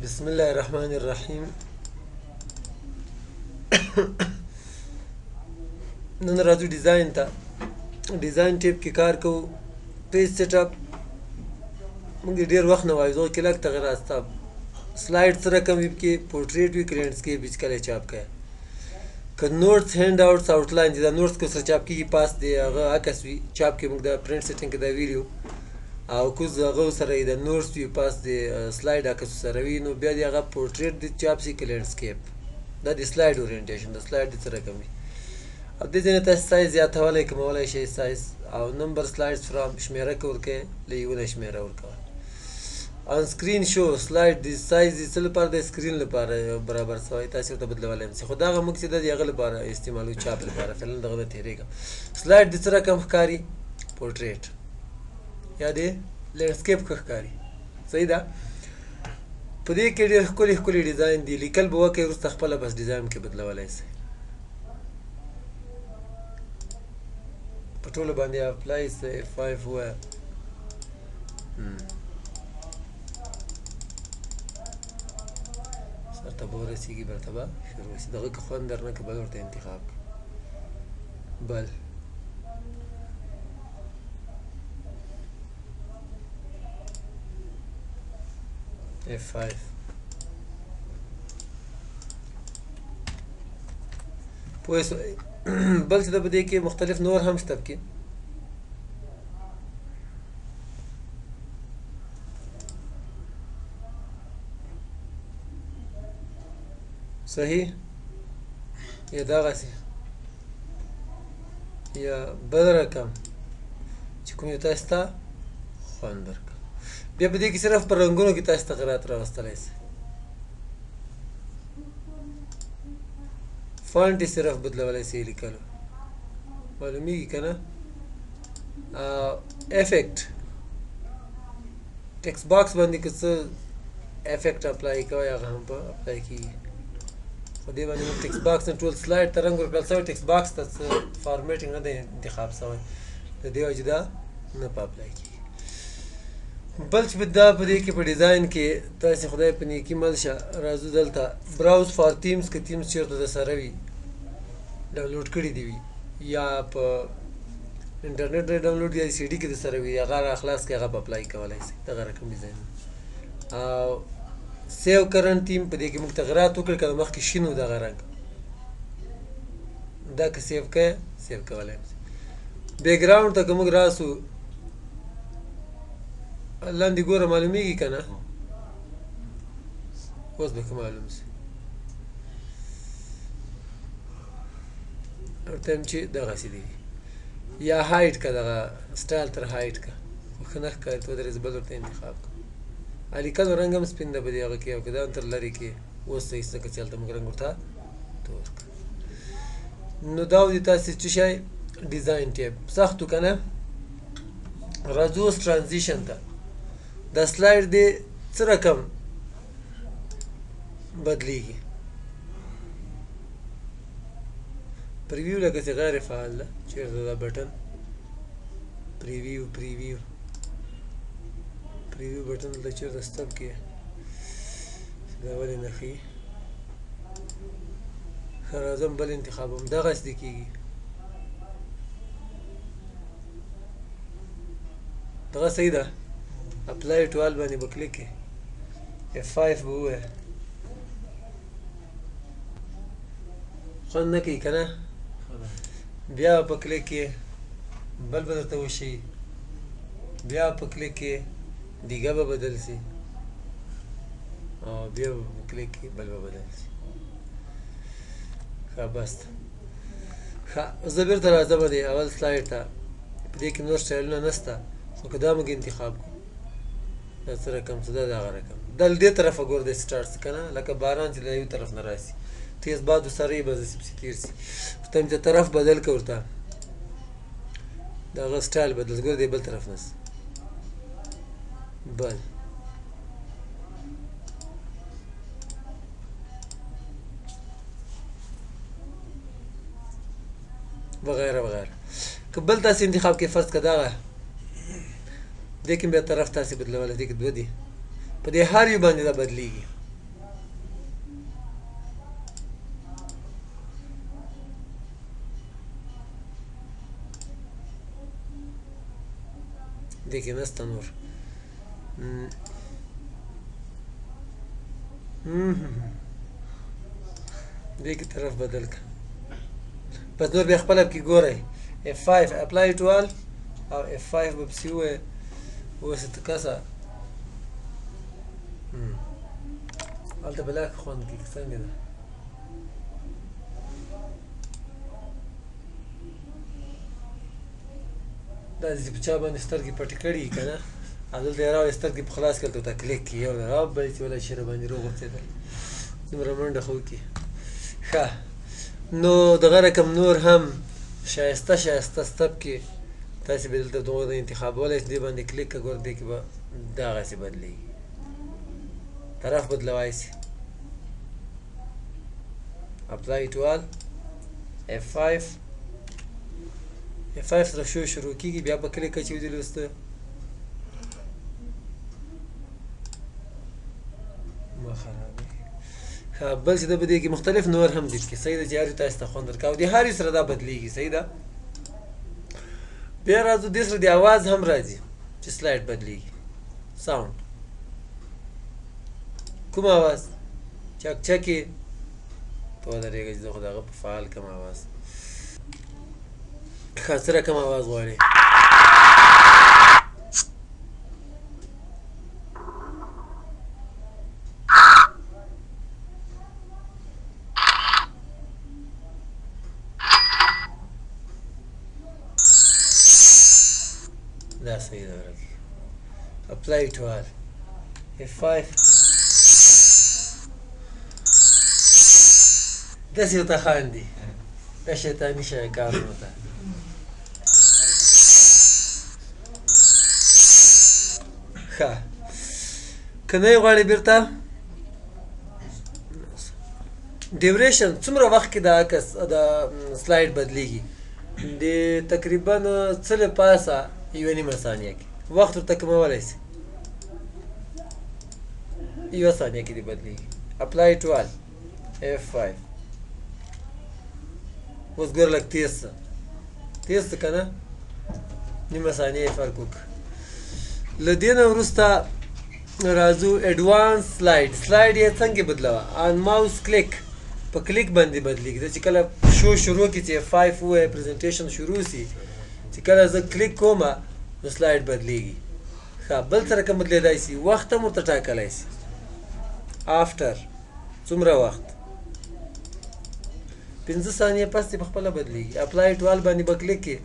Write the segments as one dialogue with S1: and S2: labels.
S1: بسم الله الرحمن الرحیم. نن راځو ډیزاین ته. ډیزاین ټیپ کې کار کوو. پیج سیټ اپ موږ ډیر وخت نه وایو، زه کې لږ تغیر راسته. سلایډ سره کوم وي کې پورټریټ وي، لینډسکیپ وي، کله چاپ کوي. که نوټس هند اوټس آوټلاین دي، دا نوټس که سره چاپ کېږي پاس دی هغه عکس وي. چاپ کې موږ د پرنټ سیټینګ کې دا ویډیو او کوز هغه سره د نوټس وي پاس د سلایډ عکس سره وي، نو بیا دی هغه پورټریټ دی چاپ سي که لینډسکیپ. دا د سلایډ اورینټیشن د سلایډ د سره کوم وي. او دې ځینې تاسو سایز زیاتولی کمولی شئ سایز او نمبر سلایډز فرام شمیره کې ورکوئ له یو نه شمیره ورکوئ. آن سکرین شو سلایډ د سایز د څه لپاره د سکرین لپاره برابر سوی، تاسو ورته بدلولی هم شئ، خو دغه موږ چې د هغه لپاره استعمالوو، چاپ لپاره. فعلا دغه نه تېرېږم. سلایډ د څه رقم ښکاري؟ پورټریټ یا د لینډسکیپ ښه ښکاري. صحیح ده. په دې کې ډېر ښکلي ښکلي ډیزاین دي. لیکل به وکړئ، وروسته خپله بس ډیزاین کې بدلولی شئ. په ټولو باندې اپلای سئ. F5 ووایه. سر ته به ورسېږي، برته به شروع شي. دغه که خوند درنه که بل ورته انتخاب کړه. بل F5 پوه شوئ. بل څه ده په دې کې مختلف نور هم شته پکې. صحیح یا دغسې یا بل رقم چې کوم یو تاسو ته خوند درکړه. بیا په دې کې صرف په رنګونو کې تاسو تغیرات راوستلی شئ. فونټ یې صرف بدلولی شئ لیکلو. معلومیږي که نه؟ افیکټ ټکسټ باکس باندې که څه افیکټ اپلای کوئ هغه هم په اپلای کېږي. خو دې باندې موږ ټکسټ باکس نه ټول سلایډ ته رنګ ورکړل شوی، ټکسټ باکس ته څه فارمیټینګ نه دی انتخاب شوی، د دې وجې دا نه په اپلای کېږي. بل چې دا په دې کې په ډیزاین کې تاسې خدای په نیکي مل شه، راځو دلته براوز فار تیمز. که تیمز چېرته درسره وي ډاونلوډ کړي دي وي یا په انټرنیټ نه ډاونلوډ یا سی ډي کې درسره وي، هغه راخلاص کړئ، هغه په اپلای کولی شئ. دغه رقم ډیزاین او سیو کرنټ تیم. په دې کې موږ تغیرات وکړل، که مخکې شین و دغه رنګ، دا که سیو کوئ سیو کولی شئ. بیکګراونډ ته که موږ راسو لاندې ګوره، معلومیږي که نه؟ اوس به که معلوم شي. ورته یم چې دغسې دی یا هایټ که دغه سټایل تر هایټ که خو ښه نه ښکاري، ته ودرېږه، بل ورته انتخاب کړه. لیکلو رنګ هم سپین ده په دې هغه کې، او که دا هم تر لرې کې اوس صحیح څه که چې هلته موږ رنګ ورته تور کړه. نو دا و د تاسې څه شی ډیزاین ټیپ. سخت و که نه؟ راځو اوس ټرانزیشن ته. دا سلایډ دی څه رقم بدلیږي. پریویو لکه چې غیر فعال ده، چېرته دا بټن پریویو پریویو پریویو بټن دلته چېرته سټپ کې دا ولې نه ښیي؟ ښه راځم بل انتخابوم. دغسې دې کېږي. دغه صحیح ده. اپلای ټوال باندې به کلیک کړئ. F5 به ووایه. خوند نه کوي که نه؟ بیا په کلیک کې بل به درته وشي، بیا په کلیک کې دیګه به بدل شي، او بیا به په کلیک کې بل به بدل شي. ښه بس ده. ښه زه بېرته راځم د اول سلایډ ته. په دې کې نور سټایلونه نشته، خو که دا موږ انتخاب کړو، دا څه رقم څه ده؟ دغه رقم. دا له دې طرفه ګوره دی سټارټ شي که نه؟ لکه باران چې له یو طرف نه راسي، تیز باد ورسره یې به داسې پسې تېر شي. ورته یم چې طرف بدل کړه، ورته د هغه سټایل بدل. ګوره دی بل طرف نه شي. بل وغیره وغیره. که بل تاسې انتخاب کې فرض که دغه دې کې بیا طرف تاسې بدلولی، دې کې دوه دي، په دې هر یو باندې دا بدلیږي. دې کې نسته نور. دې کې طرف بدل کړه. بس نور بیا خپله پکې ګورئ. F5 apply to all او F5 به پسې ووایه اوس ته کسه هلته بلاک خوند کوي که څنګه ده. دا داسې په چا باندې سترګې پټې کړي که نه او دلته یې راوړې سترګې په خلاص کړل ته ورته کلیک کړي یو ځل او بل چې ولا شي راباندې روغورځېدل دومره منډه خو وکړي. ښه نو دغه رقم نور هم ښایسته ښایسته سټپ کې تاسې به دلته دغه انتخابولی شئ. دې باندې کلیک کړه ګوره دې کې به دغسې بدلېږي طرف بدلوای شي. apply to all F5 F5 سره شروع کېږي بیا به کلیک کړه چې ودې لوسته ما خرابوي. ښه بل چې ده په دې کې مختلف نور هم دي پکې صحیح ده چې هر یو تاسو ته خوند درکوي او د هر یو سره دا بدلېږي صحیح ده. بیا راځو دې سره د اواز هم راځي چې سلایډ بدلېږي. ساوند کوم اواز چک چکې ته ودرېږه چې زه خو د هغه په فعال کم اواز. ښه څه رقم اواز غواړې؟ دا صحیح ده ورکې. apply to all F5 داسې ورته خاندي دا شیطاني کارونه ته. ښه که نه یې غواړې بېرته ډیوریشن څومره وخت کې د عکس د سلایډ بدلېږي د تقریبا څه له پاسه یوه نیمه ثانیه کې وخت ورته کمولی شي. یوه ثانیه کې دې بدلېږي. apply to all F5 اوس ګوره لږ تېز شه تېز شه که نه نیمه ثانیه یې فرق وکړه. له دې نه وروسته راځو اډوانس سلایډ. سلایډ یې څنګه بدلوه آن ماوس کلیک په کلیک باندې بدلېږي. دا چې کله شو شروع کړي چې F5 ووایه پرزنټیشن شروع شي چې کله زه کلیک کوم نو سلایډ بدلېږي. ښه بل څه رقم بدلېدای شي وخت هم ورته ټاکلی شي. آفټر څومره وخت 5 ثانیې پس یې پخپله بدلېږي. اپلای ټو آل باندې به کلیک کړې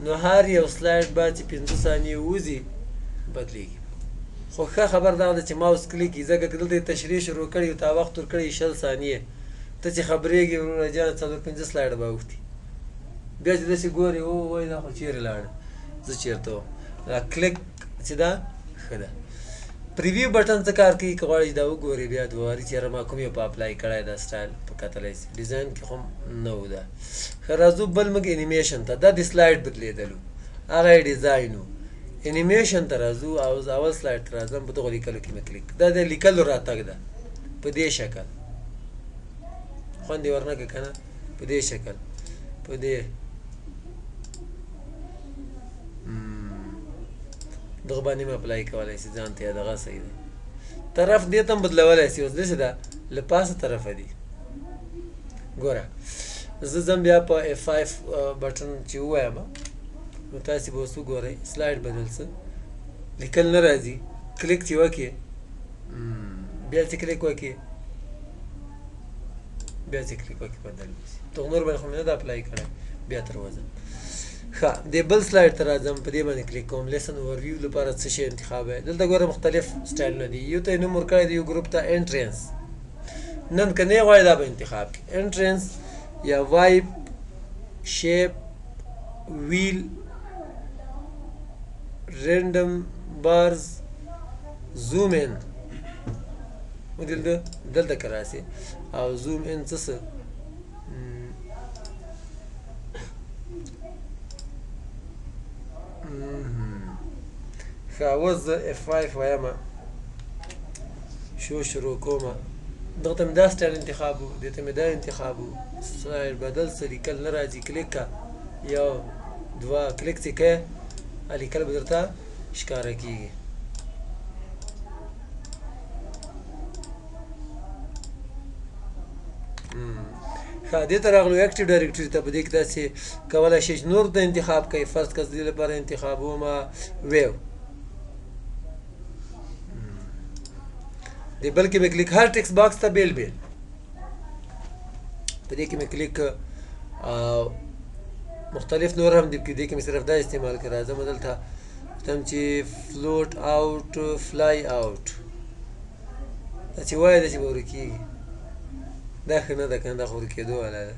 S1: نو هر یو سلایډ به چې 5 ثانیې وځي بدلېږي. خو ښه خبر دا ده چې ماوس کلیک کړي ځکه که دلته یې تشریح شروع کړي او تا وخت ورکړی 20 ثانیې ته چې خبرېږي وروره جانه 4-5 سلایډه به اوښتي بیا چې داسې ګورې وایي دا خو چېرې لاړه زه چېرته وم. دا کلیک چې دا ښه ده. پریویو بټن څه کار کوي که غواړئ چې دا وګورئ بیا دوه واري چې یاره ما کوم یو په اپلای کړی دا سټایل په کتلی شي. ډیزاین کې خو نه و دا. ښه راځو بل موږ انیمیشن ته. دا د سلایډ بدلېدلو هغه یې ډیزاین و. انیمیشن ته راځو او اول سلایډ ته راځم په دغو لیکلو کې مې کلیک دا د لیکلو راتګ ده په دې شکل خوند یې ورنکړه که نه په دې شکل په دې دغه باندې مې اپلای کولی شي ځان ته دغه صحیح دی. طرف دې ته هم بدلولی شي. اوس داسې ده له پاسه طرفه دي. ګوره زه ځم بیا په F5 بټن چې ووایم نو تاسې به اوس وګورئ سلایډ بدل څه لیکل نه راځي. کلیک چې وکړې بیا چې کلیک وکړې بیا چې کلیک وکړې بدل به شي. دغه نور باندې خو مې نه ده اپلای کړی بیا تر وځم. ښه دې بل سلایډ ته راځم په دې باندې کلیک کوم. لیسن اوورویو لپاره څه شی انتخاب دی. دلته ګوره مختلف سټایلونه دي. یو ته یې نوم ورکړی دی یو ګروپ ته انټرنس. نن که نه یې غواړې دا به انتخاب کړي. انټرنس یا وایپ شیپ ویل رینډم بارز زوم ان دلته که راسې او زوم ان څه ښه اوس زه F5 ویمه شروع کومه. دغه ته مې دا سټایل انتخاب و دې ته مې دا انتخاب و. سلایډ بدل څه لیکل نه راځي. کلیک که یو دوه کلیک چې کوې لیکل به درته ښکاره کیږي. ښه دې ته راغلو اکټیو ډایرکټري ته. په دې کې تاسې کولی شئ چې نور ته انتخاب کوئ. فرض کړه زه دې لپاره انتخابومه ویو. دې بل کې مې کلیک هر ټکس باکس ته بیل بیل. په دې کې مې کلیک مختلف نور هم دي. دې کې مې صرف دا استعمال کړی. راځم دلته تم چې فلوټ آوټ فلای آوټ دا چې وایي داسې به ورکېږي. دا ښه نه ده که نه، دا خو ورکېدو والا ده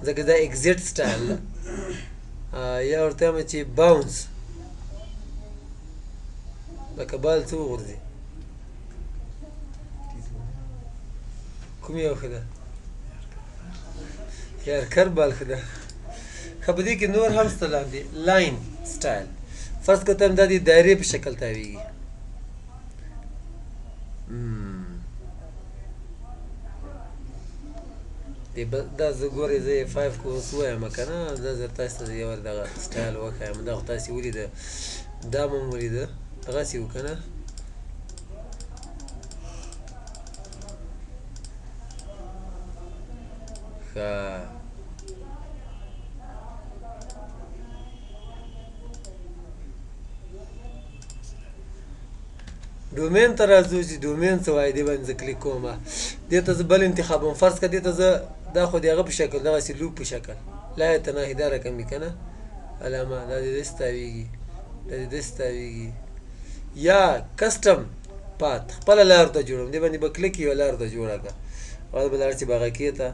S1: ځکه دا اکزیټ سټایل ده. یا ورته وایم چې باونس لکه بال څه وغورځي. کوم یو ښه ده؟ یارکر بال ښه ده. ښه په دې کې نور هم شته لاندې لاین سټایل. فرض کړه ته هم دا د دایرې په شکل تاویږي. دا زه ګورئ زه یې 5 کو اوس ووایم که نه، دا زه تاسو ته یو دغه سټایل وښایم. دا خو تاسې ولیده، دا مو هم ولیده، دغسې و که نه. ښه ډومین ته راځو چې ډومین څه وایي. دې باندې زه کلیک کوم. دې ته زه بل انتخابوم. فرض کړه دې ته زه دا خو د هغه په شکل دغسې لوپ په شکل لا یتناهي دا رقم وي که نه علامه. دا دې داسې تاویږي، دا دې داسې تاویږي. یا کسټم پات خپله لار ته جوړوم. دې باندې به کلیک یوه لار ته جوړه کړه. اول به لاړ شي به هغه کې ته،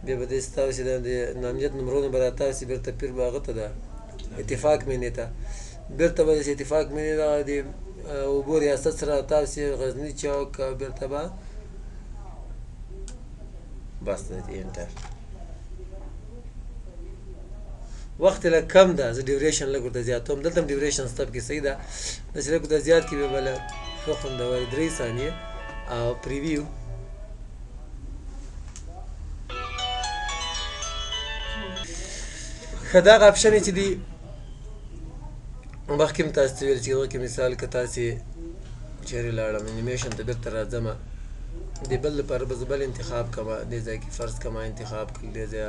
S1: بیا به داسې تاوسي د نامزد نمرونه به راتاوسي. بېرته پیر به هغه ته ده اتفاق مینې ته، بېرته به داسې اتفاق مینې دغه د اوبو ریاست سره راتاوسي غزني چوک. بېرته به بس ده انټر. وخت یې لږ کم ده، زه ډیوریشن لږ ورته زیاتوم. دلته هم ډیوریشن سټپ کې صحیح ده، داسې لږ ورته زیات کړي بیا به لږ ښه خوندور 3 ثانیې. او پریویو ښه دغه اپشن یې چې دي مخکې هم تاسو ته ویل چې هغه کې مثال که تاسې چېرې لاړم انیمیشن ته بېرته راځمه. د بل لپاره به زه بل انتخاب کړمه. دې ځای کې فرض کړمه انتخاب کړل دې ځای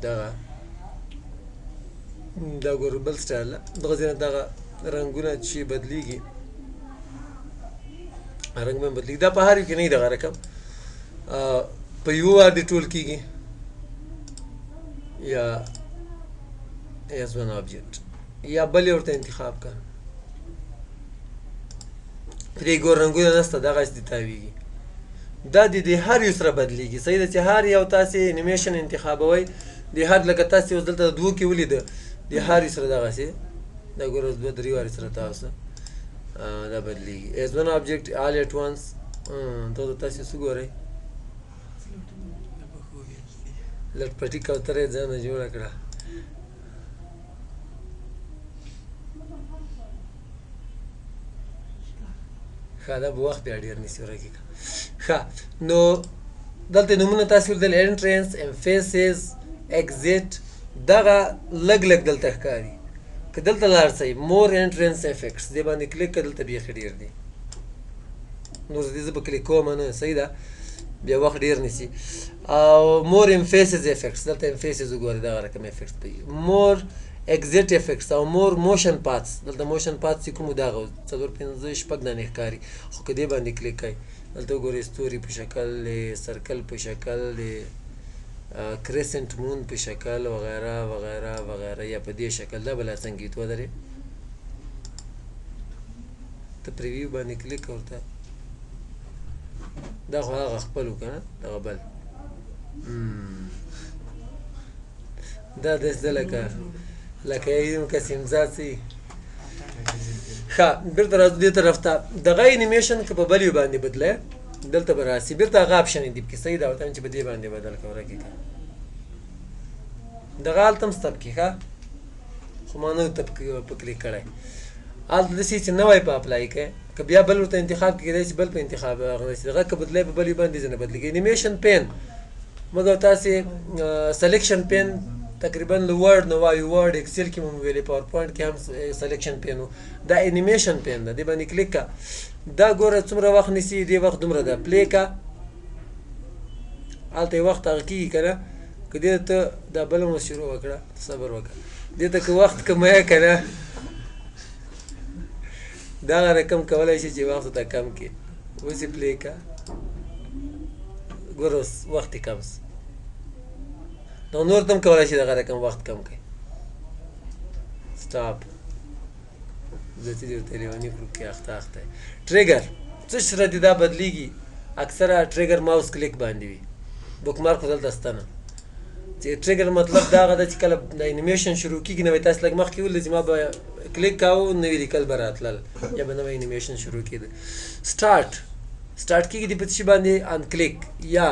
S1: دغه دا ګورو بل سټایل ده. دغه ځای نه دغه رنګونه چې بدلېږي، رنګ به بدلېږي. دا په هر یو کې نه وي دغه رقم، په یو وار دې ټول کېږي. یا as one object یا بل یې ورته انتخاب کړه. پرې ګور رنګونه نشته، دغسې دې تاویږي. دا د هر یو سره بدلېږي. صحیح ده چې هر یو تاسې انیمیشن انتخابوئ د هر لکه تاسې اوس دلته دوو کې ولیده د هر یو سره دغسې دا ګوره اوس 2-3 وارې سره تاسو دا بدلېږي. as one object all at once. دغه تاسې څه ګورئ لټ پټي کوتره یې ځانه جوړه کړه. ښه دا به وخت بیا ډېر نیسي ورکې کړه. ښه نو دلته نومونه تاسې ولیدل انټرنس، امفیسز، اکزیټ. دغه لږ لږ دلته ښکاري. که دلته لاړ شئ مور انټرنس افیکټس دې باندې کلیک کړه، دلته بیخي ډېر دي. نور دې زه به کلیک کوم نه، صحیح ده بیا وخت ډېر نیسي. او مور امفیسز افیکټس دلته امفیسز وګورئ دغه رقم افیکټس دی. مور اکزیټ افیکټس او مور موشن پاتس. دلته موشن پاتس چې کوم دغه 4-5-6 دانې ښکاري. خو که دې باندې کلیک کړئ دلته وګورئ ستوري په شکل، سرکل په شکل، کریسنټ مون په شکل وغیره وغیره وغیره، یا په دې شکل. دا به لا څنګه ودرې ته پریویو باندې کلیک ورته. دا خو هغه خپل و که نه دغه بل. دا داسې ده لکه یم کسې امضا څه وي. ښه بېرته راځو دې طرف ته. دغه انیمیشن که په بل یو باندې بدلی دلته به راسي. بېرته هغه اپشن یې دي پکې صحیح ده. ورته وایم چې په دې باندې بدل کړه ورکې کړه. دغه هلته هم سته پکې ښه، خو ما نه ورته په کلیک کړی. هلته داسې چې نوی په اپلای کړئ. که بیا بل ورته انتخاب کړئ کېدای شي بل په انتخاب دغه که بدلی په بل یو باندې ځینې بدلېږي. انیمیشن پین مګر تاسې سلیکشن پین تقریبا له ورډ نه وایو ورډ ایکسل کې مو ویلې پاور پوینټ کې هم سلیکشن پین دا انیمیشن پین ده دې باندې کلیک کا دا ګوره څومره وخت نیسي دې وخت دومره ده پلی کا هلته وخت هغه کېږي که نه که دې ته دا بله مو شروع وکړه صبر وکړه دې ته که وخت کمویه که نه دغه رقم کولی شي چې وخت ته کم کړي اوس یې پلی کا ګوره اوس وخت یې کم سو نو نور ته هم کولی شي دغه رقم وخت کم کړي سټاپ ذاتي دې ورته لیوني کړو کې اخته ټریګر څه سره دې دا بدلیږي اکثره ټریګر ماوس کلیک باندې وي بک مارک خو دلته شته نه چې ټریګر مطلب دا هغه ده چې کله د انیمیشن شروع کېږي نو تاسو لږ مخکې ولیدل چې ما به کلیک کاوه نوي لیکل به راتلل یا به نوی انیمیشن شروع کېده سټارټ کېږي دې په څه شي باندې ان کلیک یا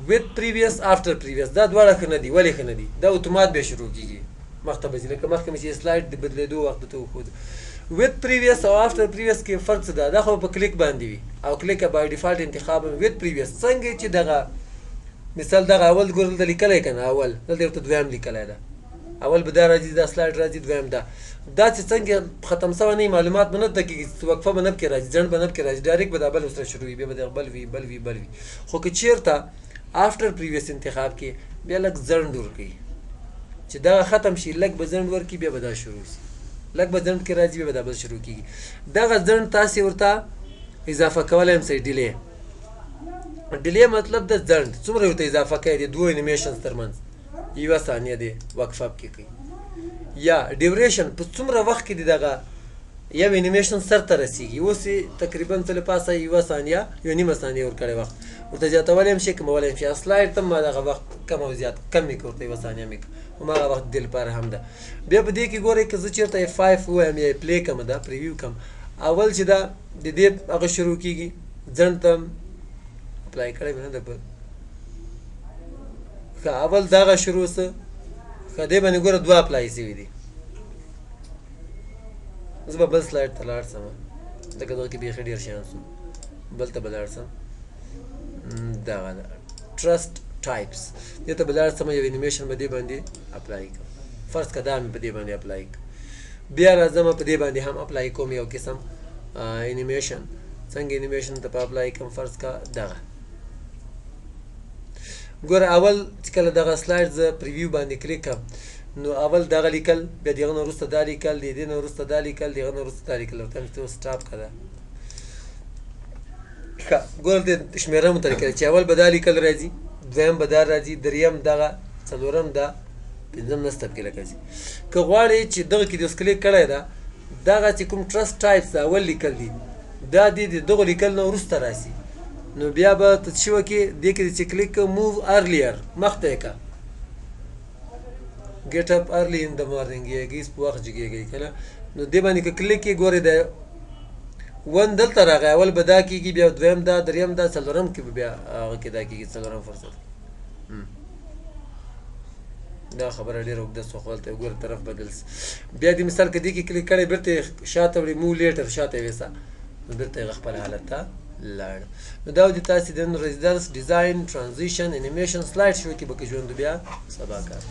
S1: with previous after previous دا دواړه ښه نه دي ولې ښه نه دي دا اتومات به شروع کېږي مخته به ځي لکه مخکې مې چې سلایډ د بدلېدو وخت ته وښود with previous او after previous کې فرق څه ده دا خو په کلیک باندې وي او کلیک بای ډیفالت انتخاب with previous څنګه چې دغه مثال دغه اول ګور دلته لیکلی که نه اول دلته ورته دویم لیکلی ده اول به دا راځي دا سلایډ راځي دویم دا چې څنګه ختم سوی نه وي معلومات به نه زده کېږي وقفه به نه پکې راځي ځنډ به نه پکې راځي ډایرکټ به دا بل ورسره شروع وي بیا به دغه بل وي خو که چېرته after previous انتخاب کې بیا لږ ځنډ ورکوي چې دغه ختم شي لږ به ځنډ ورکړي بیا به دا شروع شي لږ به ځنډ کې راځي بیا به دا بل شروع کېږي دغه ځنډ تاسې ورته اضافه کولی هم سئ ډیلی مطلب د ځنډ څومره ورته اضافه کوي د دوو انیمیشنز ترمنځ یوه ثانیه دی وقفه پکې کوي یا ډیوریشن په څومره وخت کې د دغه یو انیمیشن سر ته رسیږي اوس یې تقریبا څه له پاسه یوه ثانیه یوه نیمه ثانیه ورکړی وخت ورته زیاتولی هم شي کمولی هم شي سلایډ ته ما دغه وخت کم او زیات کم مې کړ ورته یوه ثانیه مې کړ هماغه وخت دې لپاره هم ده بیا په دې کې ګورئ که زه چېرته F5 ووایم یا پلی کړم دا پریویو کړم اول چې دا د دې هغه شروع کېږي ځنډ ته اپلای کړی مې نه ده ښه اول دغه شروع څه ښه دې باندې ګوره دوه اپلای شوي دي زه به بل سلایډ ته لاړ شم ځکه دغه کې بیخي ډېر شیان شو بل ته به لاړ شم دغه ده ټرسټ ټایپس دې ته به لاړ شم یو انیمیشن به دې باندې اپلای کړم فرض که دا مې په دې باندې اپلای کړ بیا راځم په دې باندې هم اپلای کوم یو قسم انیمیشن څنګه انیمیشن ته په اپلای کوم فرض که دغه ګوره اول چې کله دغه سلایډ زه پریویو باندې کلیک کړم نو اول دغه لیکل بیا دغه نه وروسته دا لیکل د دې نه وروسته دا لیکل دغه نه وروسته دا لیکل ورته مې سټاپ کړه ښه ګوره د شمېره مو ته لیکلی چې اول به دا لیکل راځي دویم به دا راځي دریم دغه څلورم دا پنځم نسته پکې لکه چې که غواړې چې دغه کې دې اوس کلیک کړی ده دغه چې کوم ټرسټ ټایپس اول لیکل دي دا دې د دغو لیکل نه وروسته راسي نو بیا به ته څه وکړې دې کې چې کلیک کړه موو ارلیر مخته یې کړه ګیټ اپ ارلی ان د مارنینګ یې په وخت جګېږي که نه نو دې باندې که کلیک کړې ګورې د ون دلته راغی اول به دا کېږي بیا دویم دا دریم دا څلورم کې به بیا هغه کې دا کېږي څلورم فرصت دا خبره ډېره اوږده شوه خو هلته ګوره طرف بدل سي بیا دې مثال که دې کې کلیک کړی بېرته یې شاته وړې موو لیټر شاته یې ویسه نو بېرته یې خپل حالت ته لاړ نو دا د تاسې د ریزیدنس ډیزاین ترانزیشن انیمیشن سلایډ شو کې به که ژوند بیا سبا کار